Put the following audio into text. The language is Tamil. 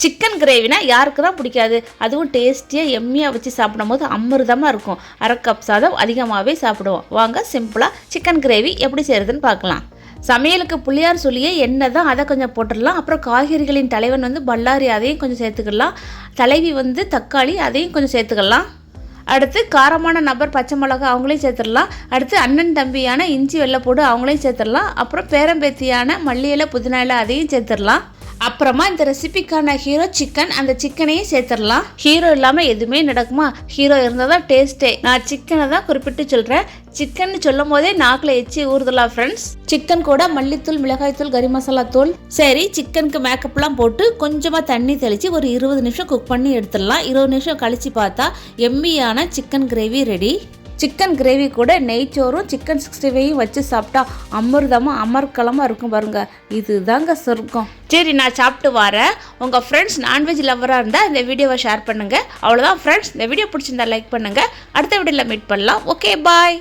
சிக்கன் கிரேவினா யாருக்கு தான் பிடிக்காது? அதுவும் டேஸ்டியாக எம்மியாக வச்சு சாப்பிடும்போது அமிர்தமாக இருக்கும். அரை கப் சாதம் அதிகமாகவே சாப்பிடுவோம். வாங்க சிம்பிளாக சிக்கன் கிரேவி எப்படி செய்கிறதுன்னு பார்க்கலாம். சமையலுக்கு புளியார் சொல்லியே எண்ணெய் தான், அதை கொஞ்சம் போட்டுடலாம். அப்புறம் காய்கறிகளின் தலைவன் பல்லாரி, அதையும் கொஞ்சம் சேர்த்துக்கலாம். தலைவி தக்காளி, அதையும் கொஞ்சம் சேர்த்துக்கலாம். அடுத்து காரமான நபர் பச்சை மிளகா, அவங்களையும் சேர்த்துடலாம். அடுத்து அண்ணன் தம்பியான இஞ்சி வெள்ளைப்பூடு, அவங்களையும் சேர்த்துடலாம். அப்புறம் பேரம்பேத்தியான மல்லி இலை புதினா இலை, அதையும் சேர்த்துடலாம். அப்புறமா இந்த ரெசிபிக்கான ஹீரோ சிக்கன், அந்த சிக்கனையும் சேர்த்துடலாம். ஹீரோ இல்லாமல் எதுவுமே நடக்குமா? ஹீரோ இருந்தால் தான் டேஸ்ட்டே. நான் சிக்கனை தான் குறிப்பிட்டு சொல்கிறேன். சிக்கன் சொல்லும் போதே நாக்கில் எச்சி ஊறுதலாம் ஃப்ரெண்ட்ஸ். சிக்கன் கூட மல்லித்தூள், மிளகாய்த்தூள், கறி மசாலா தூள். சரி, சிக்கனுக்கு மேக்கப்லாம் போட்டு கொஞ்சமாக தண்ணி தெளித்து ஒரு 20 நிமிஷம் குக் பண்ணி எடுத்துடலாம். 20 நிமிஷம் கழித்து பார்த்தா எம்மியான chicken gravy ready. Chicken gravy கூட நெய்ச்சோறும் சிக்கன் 65 வச்சு சாப்பிட்டா அமிர்தமாக அமர்க்கலமாக இருக்கும் பாருங்கள். இது தாங்க சொர்க்கம். சரி, நான் சாப்பிட்டு வரேன். உங்கள் ஃப்ரெண்ட்ஸ் நான்வெஜ் லவராக இருந்தால் இந்த வீடியோவை ஷேர் பண்ணுங்கள். அவ்வளோதான் ஃப்ரெண்ட்ஸ். இந்த வீடியோ பிடிச்சிருந்தா லைக் பண்ணுங்கள். அடுத்த வீடியோவில் மீட் பண்ணலாம். ஓகே, பாய்.